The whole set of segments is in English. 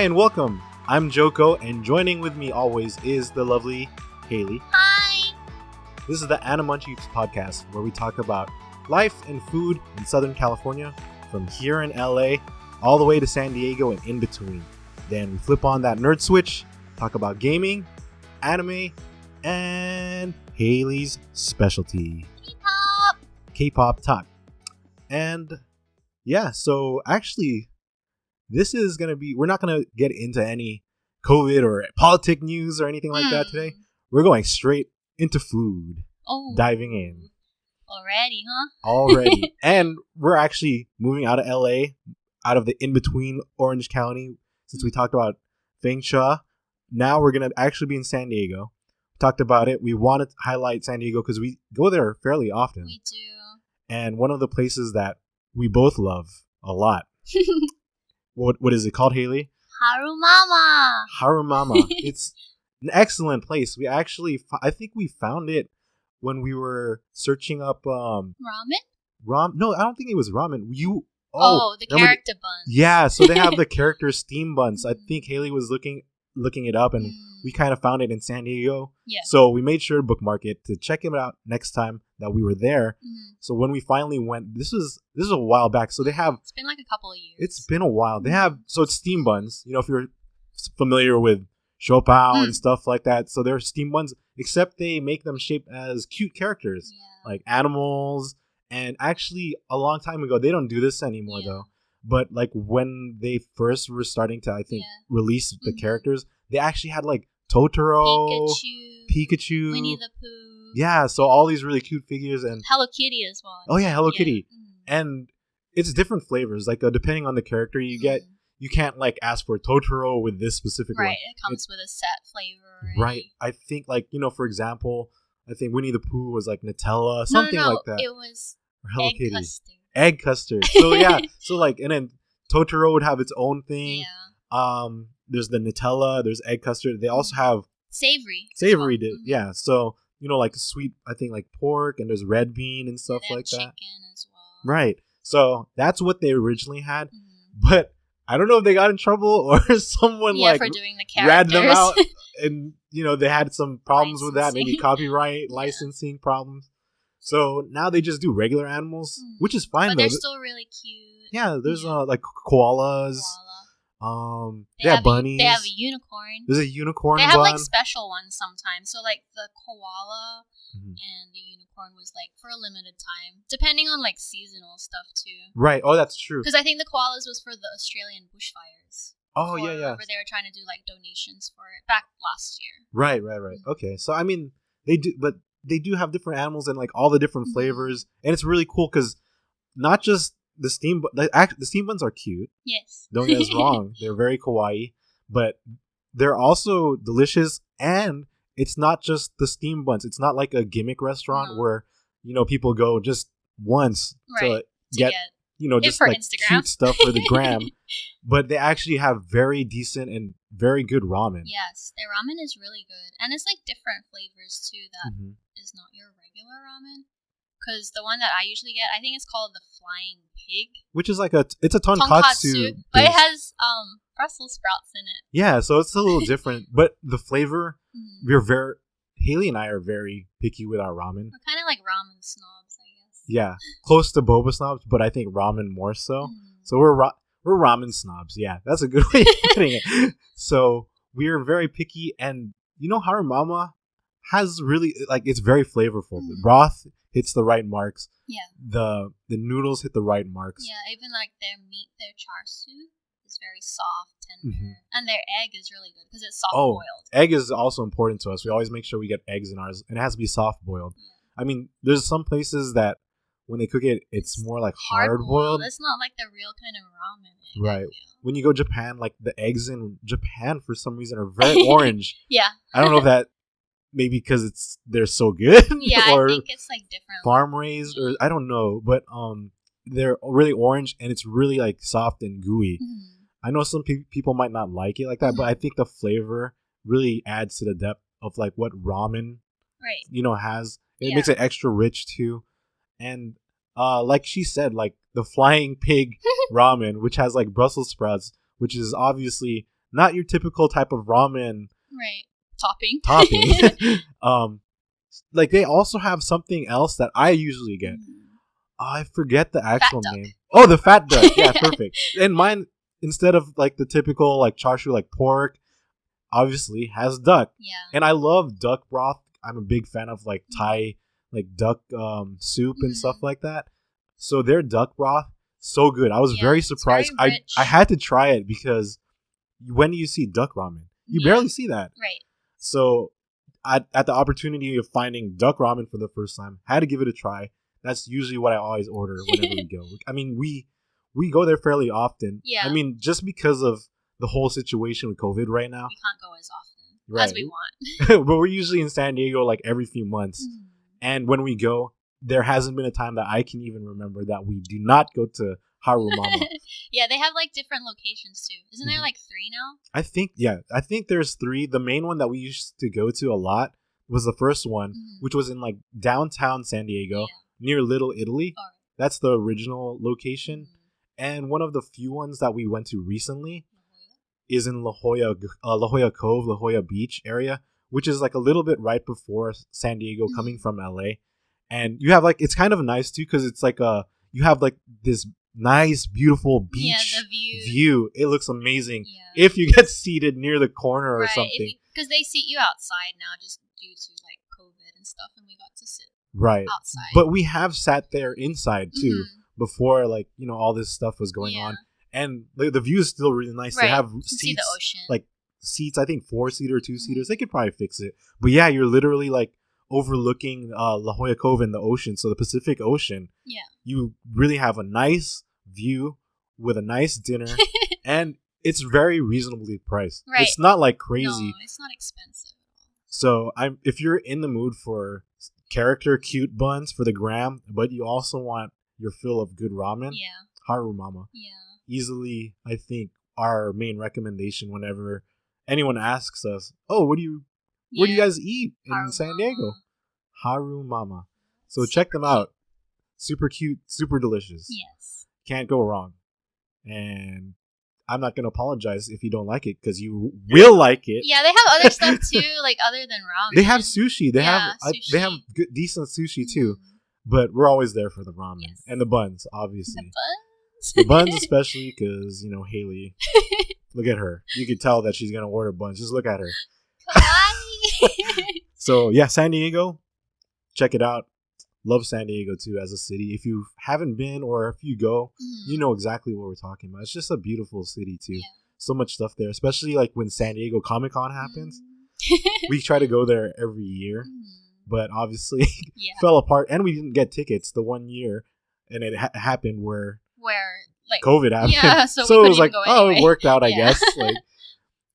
and welcome. I'm Joco, and joining with me always is the lovely Haylee. Hi! This is the Animunchies Podcast, where we talk about life and food in Southern California, from here in LA all the way to San Diego and in between. Then we flip on that nerd switch, talk about gaming, anime, and Haylee's specialty, K-pop talk. And yeah, so actually, this is going to be, we're not going to get into any COVID or politic news or anything like that today. We're going straight into food. Oh. Diving in. Already, huh? Already. And we're actually moving out of LA, out of the in-between Orange County, since we talked about Feng Shui. Now we're going to actually be in San Diego. We talked about it. We wanted to highlight San Diego because we go there fairly often. We do. And one of the places that we both love a lot. What is it called, Haylee? Harumama. Harumama. It's an excellent place. We actually, I think we found it when we were searching up Ramen? No, I don't think it was ramen. The character buns. Yeah, so they have the character steam buns. I think Haylee was looking it up, and we kind of found it in San Diego. Yeah. So we made sure to bookmark it to check it out next time that we were there. So when we finally went, this was a while back. So they have. It's been like a couple of years. It's been a while. They have, so it's steam buns. You know, if you're familiar with Shopao and stuff like that. So they're steam buns, except they make them shaped as cute characters, like animals. And actually, a long time ago, they don't do this anymore though. But like when they first were starting to, I think, release the characters, they actually had like Totoro, Pikachu, Winnie the Pooh. Yeah, so all these really cute figures and Hello Kitty as well. Oh yeah, Hello Kitty. And it's different flavors. Like depending on the character you get, you can't like ask for Totoro with this specific one. Right, it comes with a set flavor. Right. I think like, for example, I think Winnie the Pooh was like Nutella, something like that. It was Hello egg Kitty. custard. Egg custard. So yeah, so like, and then Totoro would have its own thing. Yeah. There's the Nutella. There's egg custard. They also have savory. Yeah. So like sweet, I think like pork, and there's red bean and stuff like that. Chicken as well. Right. So that's what they originally had, but I don't know if they got in trouble or someone for doing the ratted them characters. out, and they had some problems with that, maybe copyright licensing problems. So now they just do regular animals, which is fine. But though. They're still really cute. Yeah, there's like koalas. They have bunnies. They have a unicorn. There's a unicorn. They have like special ones sometimes. So like the koala and the unicorn was like for a limited time, depending on like seasonal stuff too. Right. Oh, that's true. Because I think the koalas was for the Australian bushfires. Oh yeah. Where they were trying to do like donations for it back last year. Right. Okay. So I mean, they do have different animals and like all the different flavors, and it's really cool because not just the steam buns are cute. Yes. Don't get us wrong; they're very kawaii, but they're also delicious. And it's not just the steam buns; it's not like a gimmick restaurant where people go just once to get just like Instagram. Cute stuff for the gram. But they actually have very decent and very good ramen. Yes, their ramen is really good, and it's like different flavors too. That is not your regular ramen. Because the one that I usually get, I think it's called the Flying Pig. Which is like it's a tonkatsu. But it has Brussels sprouts in it. Yeah, so it's a little different. But the flavor, Haylee and I are very picky with our ramen. We're kind of like ramen snobs, I guess. Yeah, close to boba snobs, but I think ramen more so. So we're ramen snobs. Yeah, that's a good way of putting it. So we are very picky, and Harumama has really it's very flavorful. The broth hits the right marks. Yeah. The noodles hit the right marks. Yeah, even like their meat, their char siu is very soft, tender, and their egg is really good because it's soft boiled. Egg is also important to us. We always make sure we get eggs in ours, and it has to be soft boiled. Yeah. I mean, there's some places that when they cook it, it's more like hard boiled. It's not like the real kind of ramen egg. Right. When you go to Japan, like the eggs in Japan for some reason are very orange. Yeah. I don't know if that maybe because they're so good. Yeah, or I think it's like different. Farm raised, or I don't know, but they're really orange and it's really like soft and gooey. I know some people might not like it like that, but I think the flavor really adds to the depth of like what ramen, has. It makes it extra rich too. And like she said, like the Flying Pig ramen, which has like Brussels sprouts, which is obviously not your typical type of ramen Right. Topping. Like they also have something else that I usually get. I forget the actual name. Oh, the fat duck. Yeah, perfect. And mine, instead of like the typical like char siu, like pork, obviously has duck. Yeah. And I love duck broth. I'm a big fan of like Thai, like duck soup and stuff like that. So their duck broth, so good. I was very surprised. Very I had to try it because when do you see duck ramen? You barely see that. Right. So at the opportunity of finding duck ramen for the first time, had to give it a try. That's usually what I always order whenever we go. I mean, we go there fairly often. Yeah. I mean, just because of the whole situation with COVID right now. We can't go as often as we want. But we're usually in San Diego like every few months. And when we go, there hasn't been a time that I can even remember that we do not go to Harumama. Yeah, they have like different locations too. Isn't there like 3 now? I think there's 3. The main one that we used to go to a lot was the first one, which was in like downtown San Diego near Little Italy. Oh. That's the original location. And one of the few ones that we went to recently is in La Jolla Cove, La Jolla Beach area, which is like a little bit right before San Diego coming from LA. And you have like, it's kind of nice too because it's like you have like this nice, beautiful beach view. It looks amazing if you get seated near the corner or something. Because they seat you outside now just due to like COVID and stuff, and we got to sit outside. But we have sat there inside too before like, you know, all this stuff was going on. And the view is still really nice. They have seats, see the ocean. Like seats, I think 4-seater, 2-seaters. They could probably fix it. But yeah, you're literally like overlooking La Jolla Cove and the ocean, so the Pacific Ocean. Yeah. You really have a nice view with a nice dinner, and it's very reasonably priced. Right. It's not like crazy. No, it's not expensive. So if you're in the mood for character cute buns for the gram, but you also want your fill of good ramen, Harumama. Yeah. Easily, I think, our main recommendation whenever anyone asks us, "Oh, where do you guys eat in Harumama. San Diego?" Harumama. So check them out. Super cute, super delicious. Yes. Can't go wrong. And I'm not going to apologize if you don't like it because you will like it. Yeah, they have other stuff too, like other than ramen. They have sushi. They have good, decent sushi too. But we're always there for the ramen and the buns, obviously. The buns especially because, you know, Haylee. Look at her. You could tell that she's going to order buns. Just look at her. So, yeah, San Diego. Check it out. Love San Diego, too, as a city. If you haven't been or if you go, you know exactly what we're talking about. It's just a beautiful city, too. Yeah. So much stuff there, especially like when San Diego Comic-Con happens. We try to go there every year, but obviously fell apart. And we didn't get tickets the one year, and it happened where like COVID happened. Yeah, so it was like, anyway. It worked out, I guess. Like,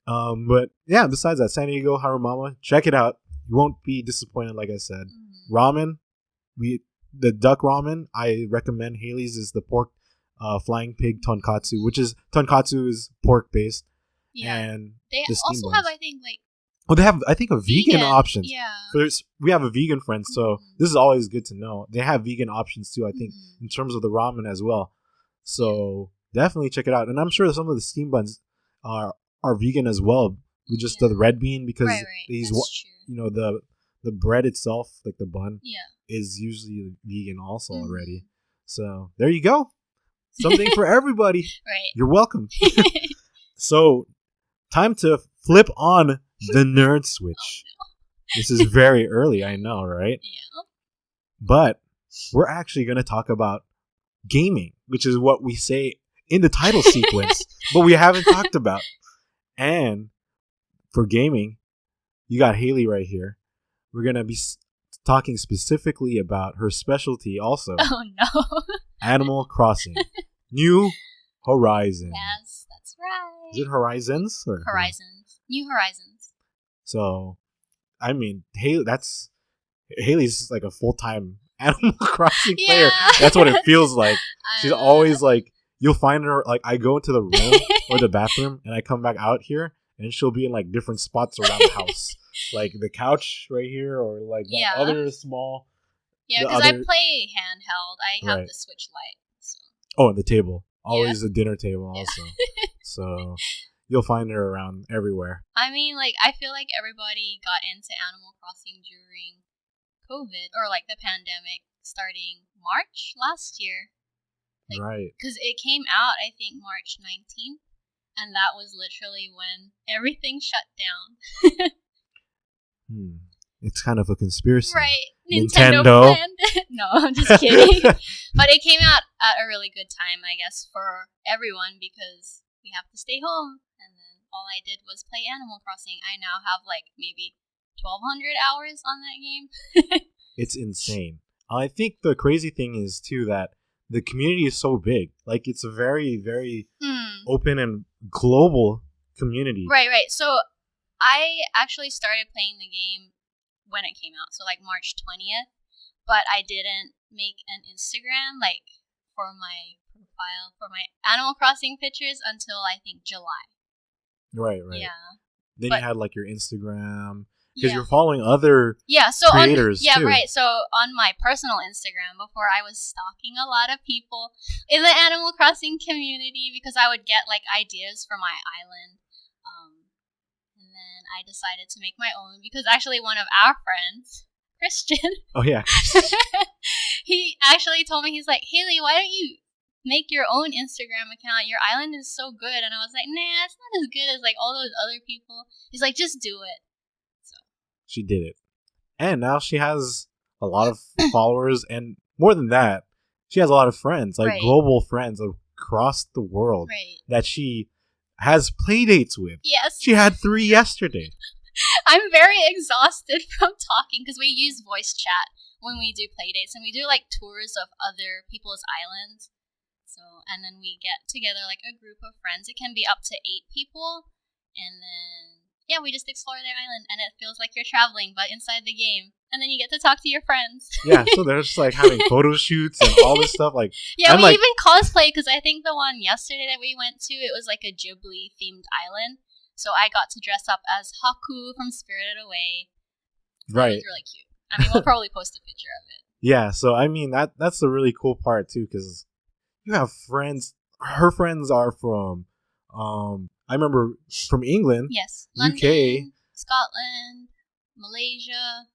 but yeah, besides that, San Diego Harumama, check it out. You won't be disappointed, like I said. Ramen, the duck ramen I recommend Haley's is the pork flying pig tonkatsu, which is tonkatsu is pork based. Yeah, and they also have, I think, like. Oh, they have, I think, a vegan option. Yeah. We have a vegan friend, so this is always good to know. They have vegan options too, I think, in terms of the ramen as well. So definitely check it out. And I'm sure some of the steam buns are vegan as well. We just the red bean because these, you know, the bread itself, like the bun, is usually vegan also already. So there you go. Something for everybody. Right. You're welcome. So time to flip on the nerd switch. Oh, no. This is very early, I know, right? Yeah. But we're actually going to talk about gaming, which is what we say in the title sequence, but we haven't talked about. And for gaming, you got Haylee right here. We're going to be talking specifically about her specialty also. Oh, no. Animal Crossing. New Horizons. Yes, that's right. Is it Horizons? Or Horizons. New Horizons. So, I mean, Haley's like a full-time Animal Crossing player. That's what it feels like. She's always like, you'll find her, like, I go into the room or the bathroom and I come back out here and she'll be in like different spots around the house. Like the couch right here or like the other small. Yeah, because I play handheld. I have the Switch Lite. So. Oh, and the table. Always the dinner table also. So, you'll find her around everywhere. I mean, like, I feel like everybody got into Animal Crossing during COVID or like the pandemic starting March last year. Like, right. Because it came out, I think, March 19th. And that was literally when everything shut down. It's kind of a conspiracy. Right. Nintendo planned it. No, I'm just kidding. But it came out at a really good time, I guess, for everyone because we have to stay home. And then all I did was play Animal Crossing. I now have like maybe 1,200 hours on that game. It's insane. I think the crazy thing is, too, that the community is so big. Like, it's a very, very open and global community. Right. So I actually started playing the game when it came out, so like March 20th, but I didn't make an Instagram like for my profile for my Animal Crossing pictures until I think July. Right. Yeah. Then you had like your Instagram because you're following other so creators too. Right. So on my personal Instagram, before I was stalking a lot of people in the Animal Crossing community because I would get like ideas for my island. And then I decided to make my own because actually one of our friends, Christian. Oh, yeah. He actually told me, he's like, Haley, why don't you make your own Instagram account? Your island is so good. And I was like, nah, it's not as good as like all those other people. He's like, just do it. So she did it. And now she has a lot of followers. And more than that, she has a lot of friends, like global friends across the world that she has play dates with. Yes. She had 3 yesterday. I'm very exhausted from talking because we use voice chat when we do play dates and we do like tours of other people's islands. So, and then we get together like a group of friends. It can be up to 8 people. And then, we just explore their island and it feels like you're traveling, but inside the game. And then you get to talk to your friends. Yeah, so they're just like having photo shoots and all this stuff. Like, we even cosplay because I think the one yesterday that we went to, it was like a Ghibli themed island. So I got to dress up as Haku from Spirited Away. Right. It was really cute. I mean, we'll probably post a picture of it. Yeah, so I mean that's the really cool part too, because you have friends. Her friends are from, I remember from England, yes, London, UK, Scotland, Malaysia.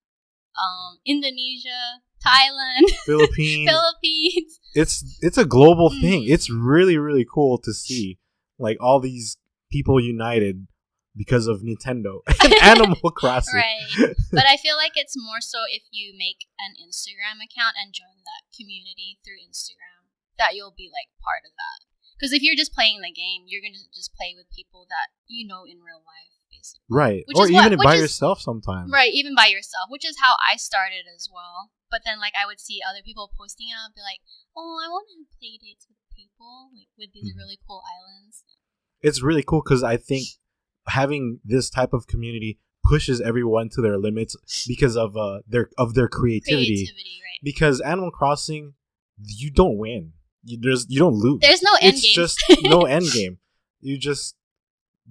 Indonesia, Thailand, Philippines. It's a global thing. It's really, really cool to see like all these people united because of Nintendo and Animal Crossing. Right. But I feel like it's more so if you make an Instagram account and join that community through Instagram that you'll be like part of that. Because if you're just playing the game, you're going to just play with people that you know in real life. Right. Or even by yourself sometimes. Right, even by yourself, which is how I started as well. But then like I would see other people posting it and I'd be like, oh, I want to have play dates with people, like with these really cool islands. It's really cool because I think having this type of community pushes everyone to their limits because of their creativity. Right. Because Animal Crossing, you don't win. You don't lose. There's no end game. It's just no end game. You just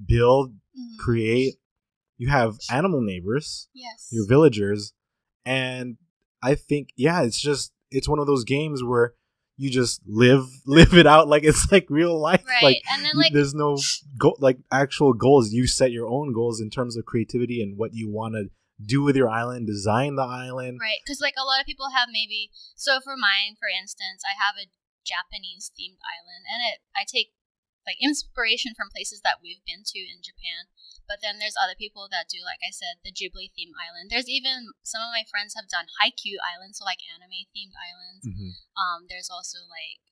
build, create. You have animal neighbors. Yes. Your villagers, and I think it's one of those games where you just live it out like it's like real life. Right. Like, and then like there's no actual goals. You set your own goals in terms of creativity and what you want to do with your island, design the island. Right, because like a lot of people have maybe. So for mine, for instance, I have a Japanese themed island, and I take like inspiration from places that we've been to in Japan. But then there's other people that do, like I said, the Ghibli themed island. There's even some of my friends have done Haikyuu islands, so like anime themed islands. There's also like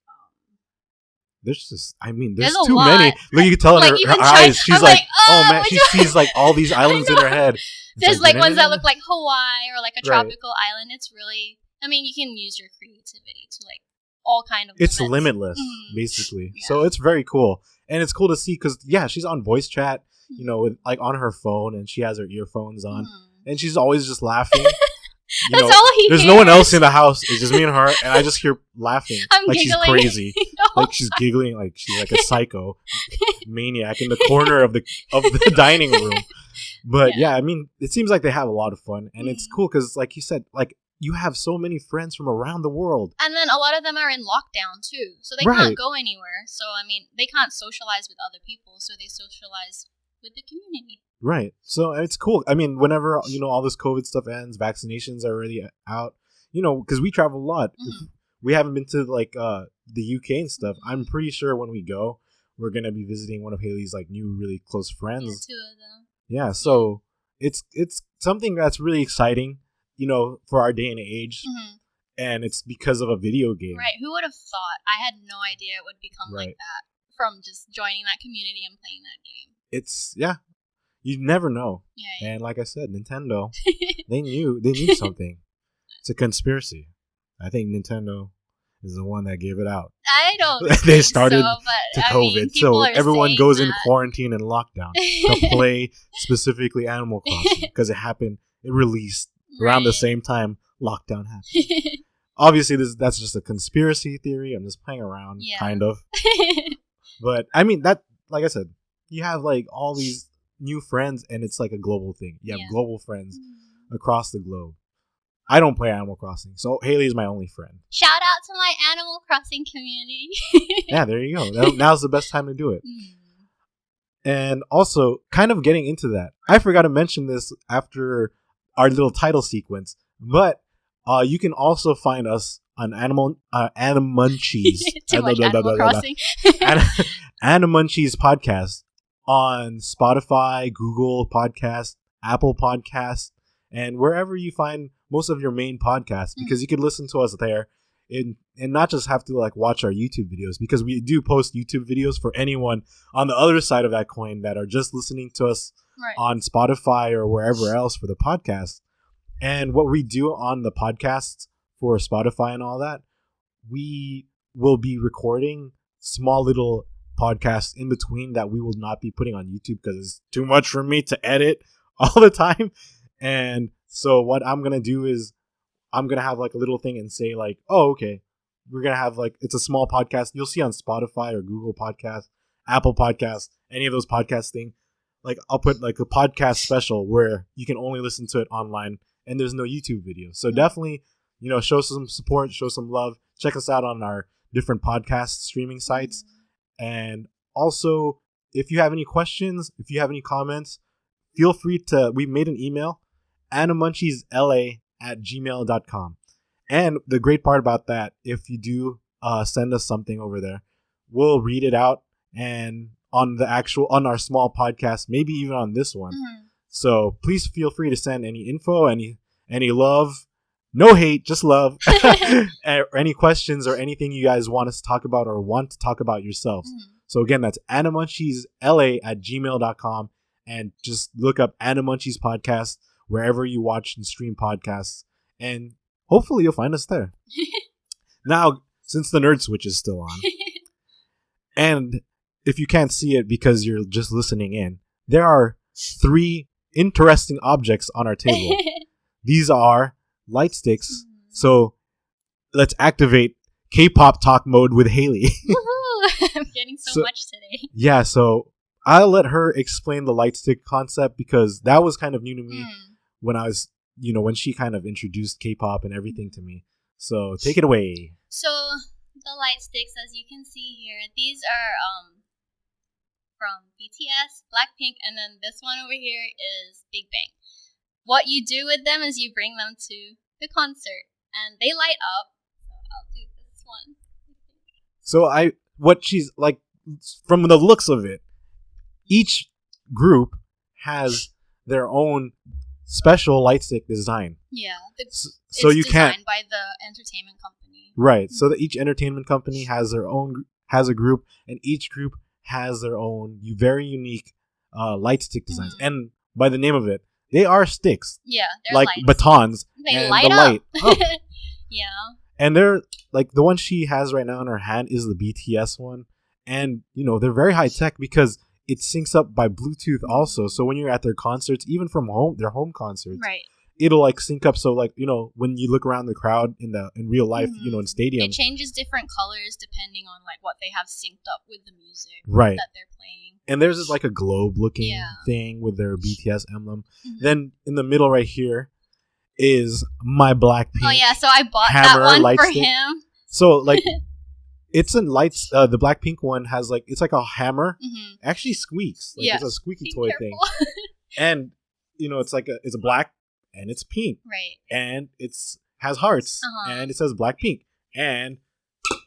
there's there's too lot. many. Look, you can tell in her eyes. She's like, oh man, she sees like all these islands in her head. There's like ones that look like Hawaii or like a tropical island. It's really, I mean, you can use your creativity to like all kind of. It's limitless, basically. Yeah. So it's very cool, and it's cool to see because she's on voice chat. You know, with, like on her phone, and she has her earphones on, and she's always just laughing. That's all he There's hears. No one else in the house. It's just me and her, and I just hear laughing. I'm like giggling. She's crazy. Like she's giggling, like she's like a psycho maniac in the corner of the dining room. But I mean, it seems like they have a lot of fun, and it's cool because, like you said, like you have so many friends from around the world. And then a lot of them are in lockdown too, so they Right. can't go anywhere. So I mean, they can't socialize with other people, so they socialize with the community. Right. So it's cool. I mean, whenever, all this COVID stuff ends, vaccinations are already out, because we travel a lot. Mhm. If we haven't been to like the UK and stuff. I'm pretty sure when we go, we're going to be visiting one of Haley's like new really close friends. Yeah, 2 of them. Yeah. So it's something that's really exciting, for our day and age. Mm-hmm. And it's because of a video game. Right. Who would have thought? I had no idea it would become Right. like that from just joining that community and playing that game. It's, yeah. You never know. Yeah. And like I said, Nintendo, they knew something. It's a conspiracy. I think Nintendo is the one that gave it out. I don't They think started so, but to I COVID. mean, people So are everyone saying goes in that. quarantine and lockdown to play specifically Animal Crossing because it released around the Right. same time lockdown happened. Obviously, that's just a conspiracy theory. I'm just playing around, Yeah. kind of. But I mean, that, like I said, you have like all these new friends and it's like a global thing. You have Yeah. global friends across the globe. I don't play Animal Crossing, so Haley is my only friend. Shout out to my Animal Crossing community. Yeah, there you go. Now's the best time to do it. Mm. And also, kind of getting into that, I forgot to mention this after our little title sequence, but you can also find us on Animunchies. Too much Animal Crossing. Animunchies Podcast on Spotify, Google Podcast, Apple Podcast, and wherever you find most of your main podcasts, because you can listen to us there and not just have to like watch our YouTube videos, because we do post YouTube videos for anyone on the other side of that coin that are just listening to us Right. on Spotify or wherever else for the podcast. And what we do on the podcasts for Spotify and all that, we will be recording small little podcasts in between that we will not be putting on YouTube because it's too much for me to edit all the time. And so what I'm going to do is I'm going to have like a little thing and say like, oh, okay, we're going to have like, it's a small podcast. You'll see on Spotify or Google Podcast, Apple Podcast, any of those podcast things. Like I'll put like a podcast special where you can only listen to it online and there's no YouTube video. So definitely, show some support, show some love. Check us out on our different podcast streaming sites. And also, if you have any questions, if you have any comments, feel free to, we made an email, animunchiesla@gmail.com. And the great part about that, if you do send us something over there, we'll read it out and on our small podcast, maybe even on this one. Mm-hmm. So please feel free to send any info, any love, no hate, just love, or any questions or anything you guys want us to talk about or want to talk about yourselves. Mm-hmm. So again, that's animunchiesla@gmail.com, and just look up Animunchies Podcast wherever you watch and stream podcasts, and hopefully you'll find us there. Now, since the nerd switch is still on, and if you can't see it because you're just listening in, there are 3 interesting objects on our table. These are light sticks. So let's activate K-pop talk mode with Haley. Woohoo! I'm getting so much today. Yeah, so I'll let her explain the light stick concept because that was kind of new to me when I was, when she kind of introduced K-pop and everything to me. So take it away. So the light sticks, as you can see here, these are from BTS, Blackpink, and then this one over here is Big Bang. What you do with them is you bring them to the concert, and they light up. So I'll do this one. So what she's like, from the looks of it, each group has their own special light stick design. Yeah. So you can't. Designed by the entertainment company. Right. So that each entertainment company has a group, and each group has their own very unique light stick designs. And by the name of it, they are sticks. Yeah, they're like lights. batons. They and light the up. light. Oh. Yeah. And they're like the one she has right now in her hand is the BTS one, and they're very high tech because it syncs up by Bluetooth also. So when you're at their concerts, even from home, their home concerts, right, it'll like sync up. So like when you look around the crowd in real life, in stadiums, it changes different colors depending on like what they have synced up with the music that they're playing. And there's like a globe looking thing with their BTS emblem. Then in the middle right here is my Blackpink. Oh yeah, so I bought hammer that one light for stick. him. So like, it's in lights. The Blackpink one has like, it's like a hammer. Mm-hmm. Actually squeaks. Like, Yeah. it's a squeaky Be toy careful. thing. And it's like it's a black and it's pink. Right. And has hearts and it says Blackpink and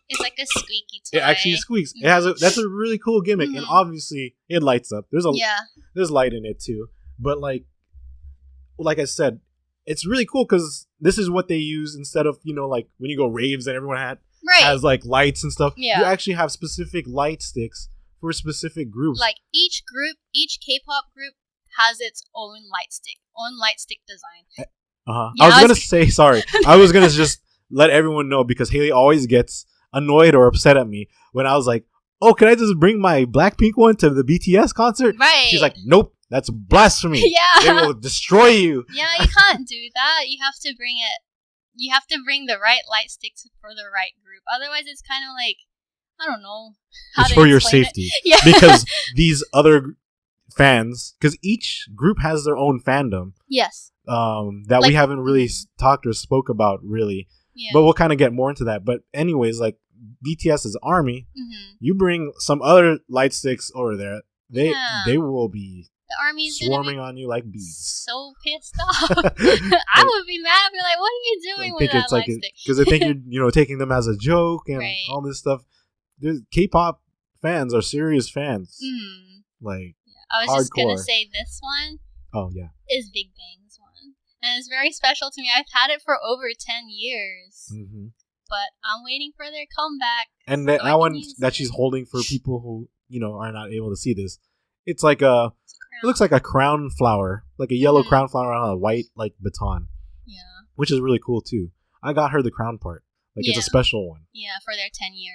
It's like a squeaky toy. it actually squeaks. Mm-hmm. That's a really cool gimmick, and obviously it lights up. There's light in it too, but like I said, it's really cool because this is what they use instead of like when you go raves and everyone has like lights and stuff. Yeah. You actually have specific light sticks for specific groups. Like each K-pop group has its own light stick design. Yeah, I was gonna just let everyone know because Haylee always gets annoyed or upset at me when I was like, "Oh, can I just bring my Blackpink one to the BTS concert?" Right. She's like, "Nope, that's blasphemy. Yeah. They will destroy you." Yeah, you can't do that. You have to bring it. You have to bring the right light sticks for the right group. Otherwise, it's kind of like, I don't know. It's for your safety. Yeah. Because these other fans, because each group has their own fandom. Yes. That we haven't really talked or spoke about really. Yeah. But we'll kind of get more into that. But anyways, like BTS's ARMY, you bring some other light sticks over there, they will be the ARMY's swarming on you like bees. So pissed off. I would be mad. I'd be like, "What are you doing with that light stick?" Because I think you're taking them as a joke and all this stuff. K-pop fans are serious fans. Like, I was just gonna say this one. Oh yeah, is Big Bang's one, and it's very special to me. I've had it for over 10 years, but I'm waiting for their comeback. And that one that she's holding for people who are not able to see this, it's like it looks like a crown flower, like a yellow crown flower on a white like baton. Yeah, which is really cool too. I got her the crown part, like it's a special one. Yeah, for their 10-year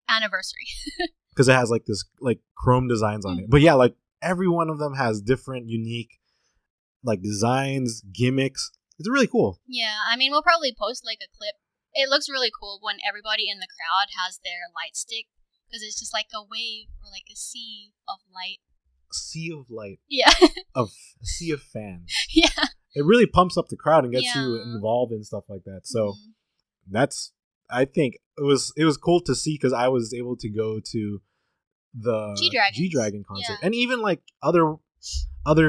anniversary. Because it has like this like chrome designs on it, but yeah, like every one of them has different, unique, like designs, gimmicks. It's really cool. Yeah, I mean, we'll probably post like a clip. It looks really cool when everybody in the crowd has their light stick because it's just like a wave or like a sea of light. Sea of light. Yeah. A sea of fans. Yeah. It really pumps up the crowd and gets you involved in stuff like that. So I think it was cool to see because I was able to go to the G-Dragon concert and even like other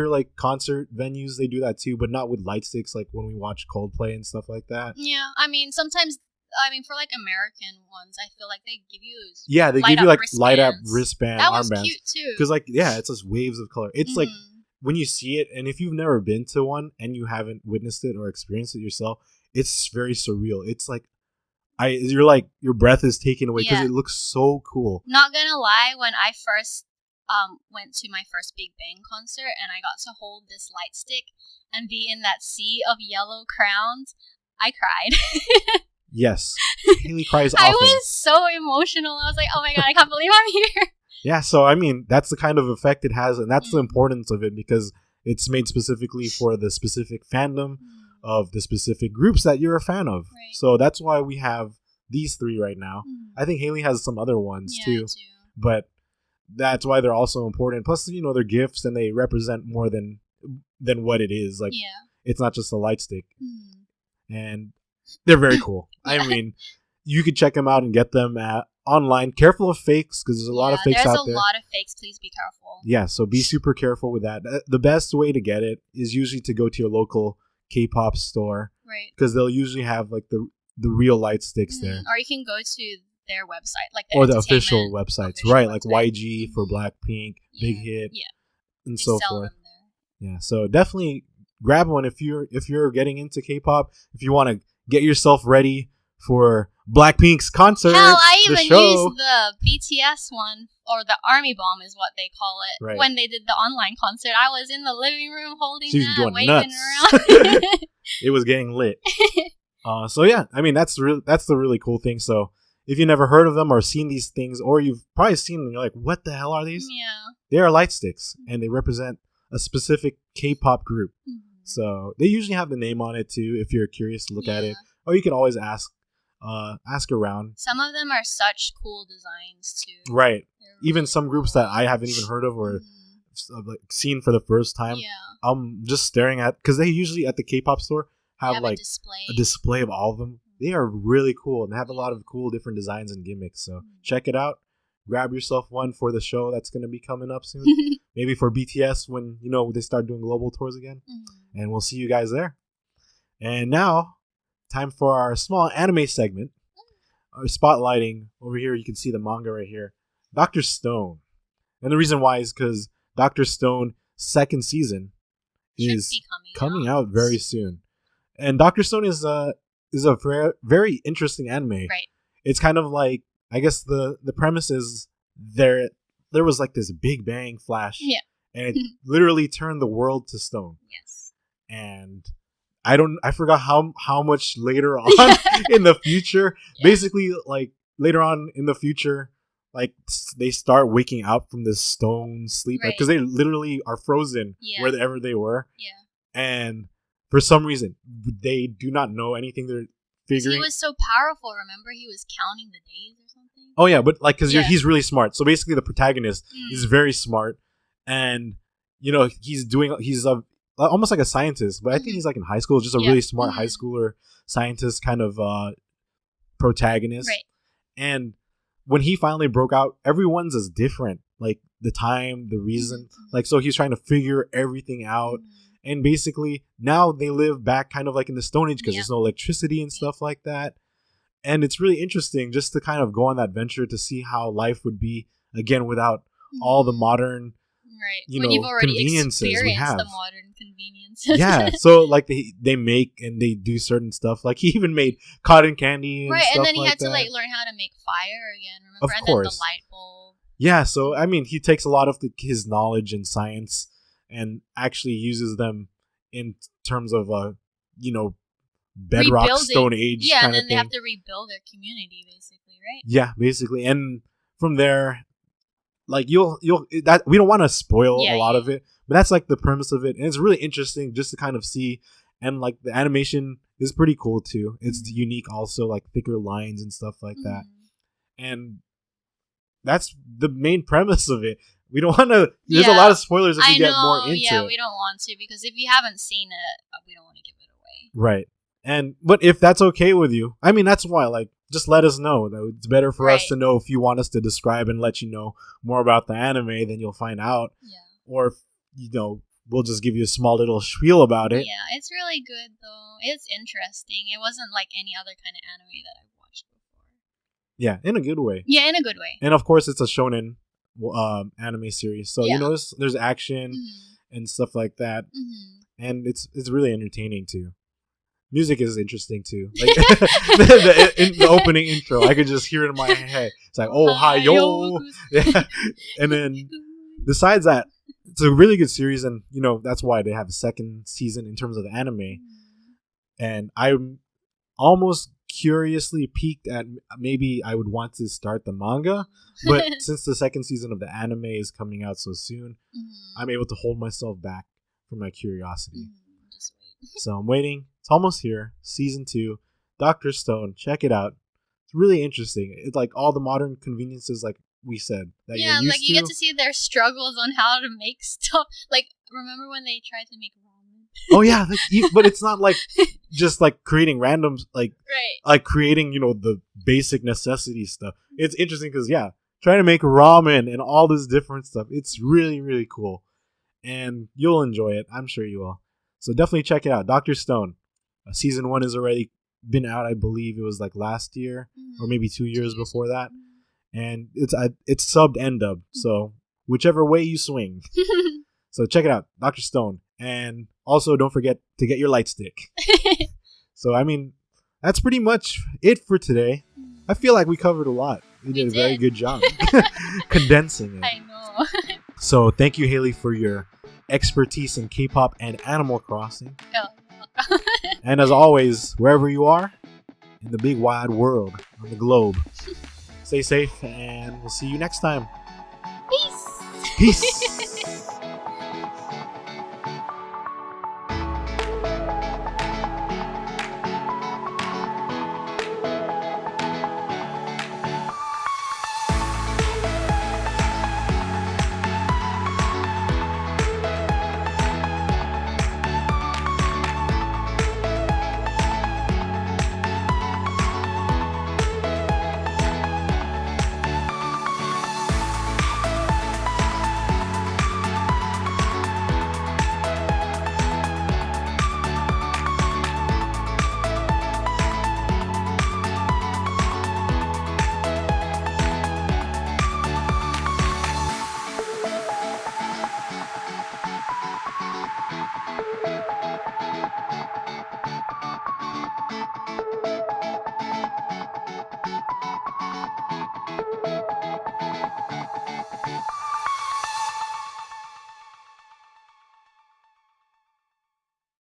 like concert venues, they do that too, but not with light sticks like when we watch Coldplay and stuff like that. Yeah, I mean sometimes for like American ones, I feel like they give you give you like light up wristband that armbands. That was cute too. Because like it's just waves of color. It's like when you see it, and if you've never been to one and you haven't witnessed it or experienced it yourself, it's very surreal. It's like you're like your breath is taken away because it looks so cool. Not gonna lie, when I first went to my first Big Bang concert and I got to hold this light stick and be in that sea of yellow crowns, I cried. Yes, Haylee cries often. I was so emotional. I was like, "Oh my god, I can't believe I'm here." Yeah, so I mean, that's the kind of effect it has, and that's the importance of it because it's made specifically for the specific fandom of the specific groups that you're a fan of. Right. So that's why we have these three right now. I think Haylee has some other ones too, but that's why they're also important. Plus, they're gifts and they represent more than what it is. Like, it's not just a light stick, and they're very cool. I mean, you could check them out and get them online. Careful of fakes because there's a lot of fakes out there. There's a lot of fakes. Please be careful. Yeah, so be super careful with that. The best way to get it is usually to go to your local K-pop store, right? Because they'll usually have like the real light sticks there, or you can go to their website, like the official websites, right? Like YG for Blackpink, Big Hit, and so forth. Yeah, so definitely grab one if you're getting into K-pop. If you want to get yourself ready for Blackpink's concert. Hell, I even used the BTS one, or the Army Bomb is what they call it, when they did the online concert. I was in the living room holding waving around. It was getting lit. So yeah, I mean that's the really cool thing. So if you never heard of them or seen these things, or you've probably seen them, you're like, what the hell are these? Yeah, they are light sticks, and they represent a specific K-pop group. So they usually have the name on it too. If you're curious to look at it, or you can always ask around. Some of them are such cool designs too. Right. Even some groups that I haven't even heard of or seen for the first time. Yeah. I'm just staring at, because they usually at the K-pop store have like a display of all of them. They are really cool and they have a lot of cool different designs and gimmicks. So check it out. Grab yourself one for the show that's going to be coming up soon. Maybe for BTS when, they start doing global tours again. And we'll see you guys there. And now, time for our small anime segment. Our spotlighting over here, you can see the manga right here. Dr. Stone. And the reason why is because Dr. Stone second season is coming out very soon. And Dr. Stone is a very interesting anime. Right. It's kind of like, I guess the premise is there was like this big bang flash. Yeah. And it literally turned the world to stone. Yes. And I forgot how much later on in the future, basically like later on in the future, like they start waking up from this stone sleep, because they literally are frozen wherever they were. Yeah. And for some reason, they do not know anything. They're figuring. He was so powerful. Remember, he was counting the days or something. Oh yeah, but like because he's really smart. So basically, the protagonist is very smart, and he's almost like a scientist, but I think he's like in high school, just a really smart high schooler scientist kind of protagonist. Right. And when he finally broke out, everyone's is different. Like the time, the reason. Like, so he's trying to figure everything out. And basically now they live back kind of like in the Stone Age because there's no electricity and stuff like that. And it's really interesting just to kind of go on that venture to see how life would be again without all the modern when you've already conveniences we have. The modern conveniences. Yeah, so like they make and they do certain stuff. Like he even made cotton candy and stuff and then he like had to that. like learn how to make fire again. Remember, Of and course. then the light bulb. Yeah, so I mean, he takes a lot of his knowledge in science and actually uses them in terms of bedrock Rebuilding. Stone Age. Yeah, kind and then of they thing. have to rebuild their community, basically, right? Yeah, basically, and from there, like you'll that we don't want to spoil a lot of it, but that's like the premise of it, and it's really interesting just to kind of see, and like the animation is pretty cool too. It's unique, also like thicker lines and stuff like that, and that's the main premise of it. We don't want to. There's a lot of spoilers if we get more into it. Yeah, we don't want to because if you haven't seen it, we don't want to give it away. Right. But if that's okay with you, I mean, that's why, like, just let us know. It's better for us to know if you want us to describe and let you know more about the anime, then you'll find out. Yeah. Or, if, we'll just give you a small little spiel about it. Yeah, it's really good, though. It's interesting. It wasn't like any other kind of anime that I've watched before. Yeah, in a good way. Yeah, in a good way. And, of course, it's a shonen anime series. So, there's action and stuff like that. And it's really entertaining, too. Music is interesting too. Like in the opening intro, I could just hear it in my head. It's like, oh hi yo, yeah. And then besides that, it's a really good series, and that's why they have a second season in terms of the anime. And I'm almost curiously piqued at maybe I would want to start the manga, but since the second season of the anime is coming out so soon, I'm able to hold myself back from my curiosity. So I'm waiting. It's almost here. Season 2. Dr. Stone. Check it out. It's really interesting. It's like all the modern conveniences, like we said, that you're used like you get to see their struggles on how to make stuff. Like, remember when they tried to make ramen? Oh yeah, but it's not like just like creating random, like creating the basic necessity stuff. It's interesting because trying to make ramen and all this different stuff. It's really, really cool, and you'll enjoy it. I'm sure you will. So definitely check it out. Dr. Stone. Season 1 has already been out. I believe it was like last year or maybe 2 years before that. And it's subbed and dubbed. So whichever way you swing. So check it out. Dr. Stone. And also don't forget to get your light stick. So, I mean, that's pretty much it for today. I feel like we covered a lot. We did a very good job condensing it. I know. So thank you, Haley, for your expertise in K-pop and Animal Crossing. And as always, wherever you are in the big wide world on the globe, stay safe and we'll see you next time. Peace. Peace.